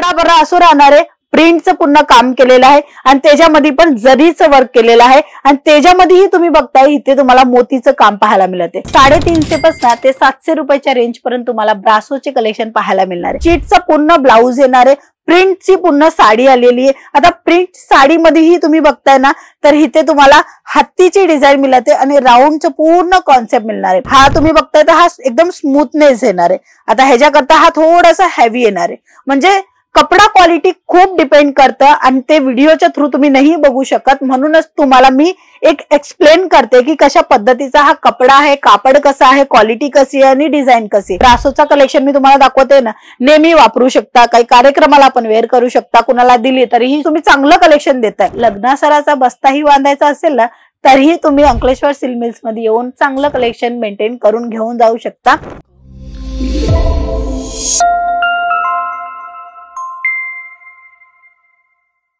कपडा बरा असो राहणारे प्रिंटचं पूर्ण काम केलेलं आहे आणि त्याच्यामध्ये पण जरीचं वर्क केलेलं आहे आणि त्याच्यामध्येही तुम्ही बघताय इथे तुम्हाला मोतीचं काम पाहायला मिळते। 350 पासून ते 700 रुपयाच्या रेंज पर्यंत तुम्हाला ब्रासोचे कलेक्शन पाहायला मिळणार आहे। चीटचं पूर्ण ब्लाउज येणार आहे, प्रिंटची पूर्ण साडी आलेली आहे। आता प्रिंट साडीमध्येही तुम्ही बघताय ना तर इथे तुम्हाला हत्तीची डिझाईन मिळते आणि राऊंडचं पूर्ण कॉन्सेप्ट मिळणार आहे। हा तुम्ही बघताय तर हा एकदम स्मूथनेस येणार आहे। आता ह्याच्याकरता हा थोडासा हेवी येणार आहे, म्हणजे कपडा क्वालिटी खूप डिपेंड करतं आणि ते व्हिडिओच्या थ्रू तुम्ही नाही बघू शकत, म्हणूनच तुम्हाला मी एक एक्सप्लेन करते की कशा पद्धतीचा हा कपडा आहे, कापड कसा आहे, क्वालिटी कशी आहे आणि डिझाईन कशी। ब्रासोचा कलेक्शन मी तुम्हाला दाखवते ना, नेहमी वापरू शकता, काही कार्यक्रमाला पण वेअर करू शकता, कुणाला दिली तरीही तुम्ही चांगलं कलेक्शन देताय। लग्नासराचा बस्ताही बांधायचा असेल ना तरीही तुम्ही अंकलेश्वर सिल्क मिल्स मध्ये येऊन चांगलं कलेक्शन मेंटेन करून घेऊन जाऊ शकता।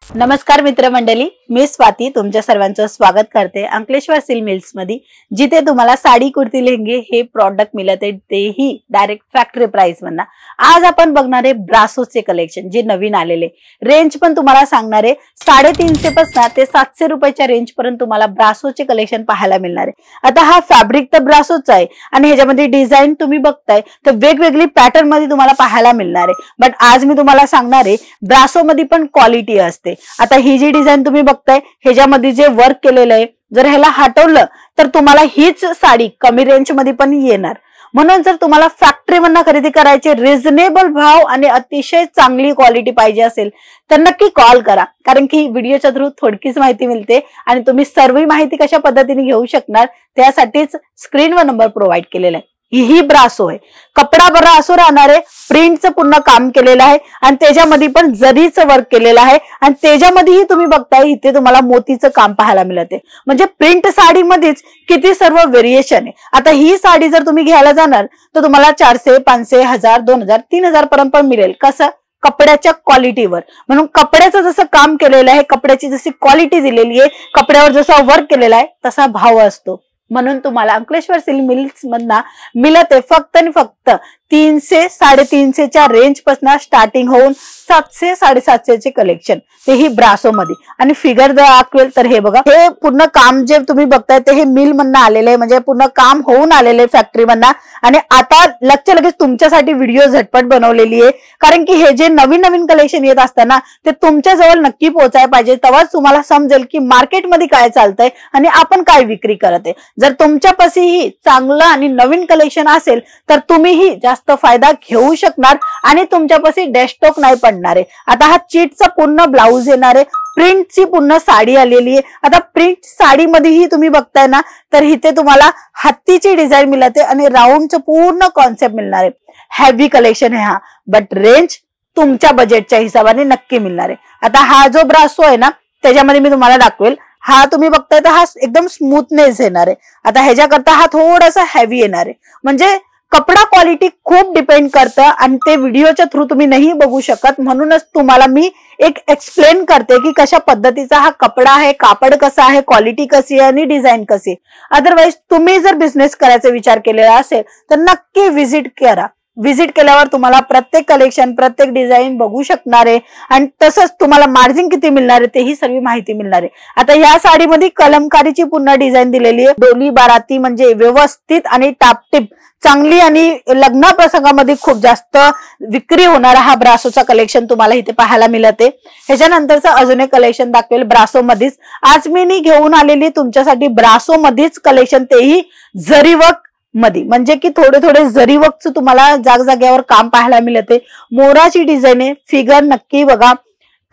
नमस्कार मित्रमंडळी, मी स्वाती तुमच्या सर्वांचं स्वागत करते अंकलेश्वर सिल्क मिल्स मध्ये, जिथे तुम्हाला साडी कुर्ती लेहंगे हे प्रॉडक्ट मिळते तेही डायरेक्ट फॅक्टरी प्राइस मधना। आज आपण बघणार आहे ब्रासोचे कलेक्शन जे नवीन आलेले। रेंज पण तुम्हाला सांगणार आहे 350 पासून ते 700 रुपयाच्या रेंज पर्यंत तुम्हाला ब्रासोचे कलेक्शन पाहायला मिळणार आहे। आता हा फॅब्रिक तर ब्रासोचा आहे आणि ह्याच्यामध्ये डिझाईन तुम्ही बघताय तर वेगवेगळी पॅटर्न मध्ये तुम्हाला पाहायला मिळणार आहे। बट आज मी तुम्हाला सांगणार आहे ब्रासो मध्ये पण क्वालिटी असते। आता ही जी डिझाईन तुम्ही बघताय ह्याच्यामध्ये जे वर्क केलेलं आहे, जर ह्याला हटवलं तर तुम्हाला हीच साडी कमी रेंज मध्ये पण येणार। म्हणून जर तुम्हाला फॅक्टरी मधून खरेदी करायची, रिझनेबल भाव आणि अतिशय चांगली क्वालिटी पाहिजे असेल तर नक्की कॉल करा, कारण की व्हिडिओच्या थ्रू थोडकीच माहिती मिळते आणि तुम्ही सर्व माहिती कशा पद्धतीने घेऊ शकणार त्यासाठीच स्क्रीनवर नंबर प्रोव्हाइड केलेला आहे। ही ब्रासो आहे, कपडा बरा असो राहणारे प्रिंटचं पूर्ण काम केलेलं आहे आणि त्याच्यामध्ये पण जरीचं वर्क केलेलं आहे आणि त्याच्यामध्येही तुम्ही बघताय इथे तुम्हाला मोतीचं काम पाहायला मिळते, म्हणजे प्रिंट साडीमध्येच किती सर्व व्हेरिएशन आहे। आता ही साडी जर तुम्ही घ्यायला जाणार तर तुम्हाला 400, 500, 1000, 2000, 3000 पर्यंत पण मिळेल। कसं? कपड्याच्या क्वालिटीवर। म्हणून कपड्याचं जसं काम केलेलं आहे, कपड्याची जशी क्वालिटी दिलेली आहे, कपड्यावर जसा वर्क केलेला आहे तसा भाव असतो। म्हणून तुम्हाला अंकलेश्वर सिल्क मिल्स मधना मिळते फक्त आणि फक्त 300, 350च्या रेंज पासून स्टार्टिंग होऊन 700, 750चे कलेक्शन, तेही ब्रासो मध्ये। आणि फिगर दाखवेल तर हे बघा, हे पूर्ण काम जे तुम्ही बघताय ते हे मिल मधनं आलेलं आहे, म्हणजे पूर्ण काम होऊन आलेलं आहे फॅक्टरी मधनं। आणि आता लगेच तुमच्यासाठी व्हिडिओ झटपट बनवलेली आहे, कारण की हे जे नवीन नवीन कलेक्शन येत असताना ते तुमच्या जवळ नक्की पोहोचायला पाहिजे, तेव्हाच तुम्हाला समजेल की मार्केटमध्ये काय चालतंय आणि आपण काय विक्री करत आहे। जर तुमच्यापाशीही चांगलं आणि नवीन कलेक्शन असेल तर तुम्हीही जास्त फायदा घेऊ शकणार आणि तुमच्यापाशी डेस्टॉक नाही पडणार आहे। आता हा चीटचा पूर्ण ब्लाउज येणार आहे, प्रिंटची पूर्ण साडी आलेली आहे। आता प्रिंट साडीमध्येही तुम्ही बघताय ना तर इथे तुम्हाला हत्तीची डिझाईन मिळते आणि राऊंडचं पूर्ण कॉन्सेप्ट मिळणार आहे। हेवी कलेक्शन आहे हा, बट रेंज तुमच्या बजेटच्या हिशोबाने नक्की मिळणार आहे। आता हा जो ब्रासो आहे ना त्याच्यामध्ये मी तुम्हाला दाखवेल, हा तुम्ही बघताय तर हा एकदम स्मूथनेस येणार आहे। आता ह्याच्याकरता हा थोडासा हेवी येणार आहे, म्हणजे कपडा क्वालिटी खूप डिपेंड करतं आणि ते व्हिडिओच्या थ्रू तुम्ही नाही बघू शकत, म्हणूनच तुम्हाला मी एक एक्सप्लेन करते की कशा पद्धतीचा हा कपडा आहे, कापड कसा आहे, क्वालिटी कशी आहे आणि डिझाईन कशी। अदरवाईज तुम्ही जर बिझनेस करायचा विचार केलेला असेल तर नक्की व्हिजिट करा। व्हिजिट केल्यावर तुम्हाला प्रत्येक कलेक्शन, प्रत्येक डिझाईन बघू शकणार आहे आणि तसंच तुम्हाला मार्जिन किती मिळणार आहे तेही सर्व माहिती मिळणार आहे। आता या साडीमध्ये कलमकारीची पूर्ण डिझाईन दिलेली आहे, डोली बाराती म्हणजे व्यवस्थित आणि टापटीप चांगली, आणि लग्न प्रसंगामध्ये खूप जास्त विक्री होणारा हा ब्रासोचा कलेक्शन तुम्हाला इथे पाहायला मिळते। ह्याच्यानंतरचं अजून एक कलेक्शन दाखवेल ब्रासो मध्येच। आज मी घेऊन आलेली तुमच्यासाठी ब्रासो मध्येच कलेक्शन, तेही जरी वर्क मध्ये, म्हणजे की थोडे थोडे जरी वर्कचं तुम्हाला जागजाग्यावर काम पाहायला मिळते। मोराची डिझाईन आहे, फिगर नक्की बघा।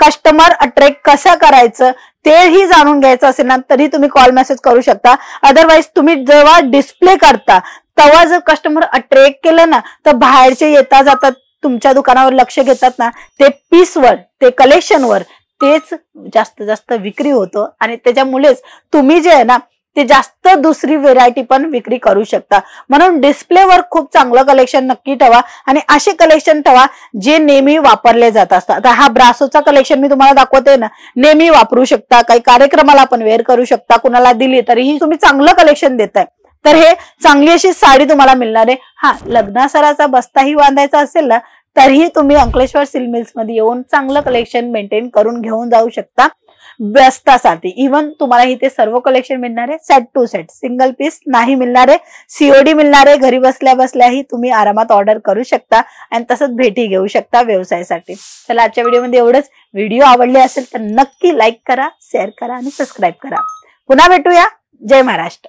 कस्टमर अट्रॅक्ट कसं करायचं तेही जाणून घ्यायचं असेल ना तरी तुम्ही कॉल मेसेज करू शकता। अदरवाईज तुम्ही जेव्हा डिस्प्ले करता तेव्हा जर कस्टमर अट्रॅक्ट केलं ना तर बाहेरचे येता जातात तुमच्या दुकानावर लक्ष घेतात ना, ते पीसवर, ते कलेक्शनवर तेच जास्त विक्री होतं आणि त्याच्यामुळेच तुम्ही जे आहे ना ते जास्त दुसरी व्हेरायटी पण विक्री करू शकता। म्हणून डिस्प्लेवर खूप चांगलं कलेक्शन नक्की ठेवा आणि असे कलेक्शन ठेवा जे नेहमी वापरले जात असतात। आता हा ब्रासोचा कलेक्शन मी तुम्हाला दाखवते ना, नेहमी वापरू शकता, काही कार्यक्रमाला पण वेअर करू शकता, कुणाला दिली तरीही तुम्ही चांगलं कलेक्शन देताय तर हे चांगली अशी साडी तुम्हाला मिळणार आहे। हा लग्नासराचा बस्ताही बांधायचा असेल ना तरीही तुम्ही अंकलेश्वर सिल्क मिल्स मध्ये येऊन चांगलं कलेक्शन मेंटेन करून घेऊन जाऊ शकता व्यस्तासाठी. इव्हन तुम्हाला इथे सर्व कलेक्शन मिळणार आहे set to set, single piece नाही मिळणार आहे. सीओडी मिळणार आहे. घरी बसल्या बसल्याही तुम्ही आरामात ऑर्डर करू शकता आणि तसंच भेटी घेऊ शकता व्यवसायासाठी. चला आजच्या व्हिडिओमध्ये एवढंच. व्हिडिओ आवडले असेल तर नक्की लाईक करा, शेअर करा आणि सबस्क्राईब करा. पुन्हा भेटूया. जय महाराष्ट्र.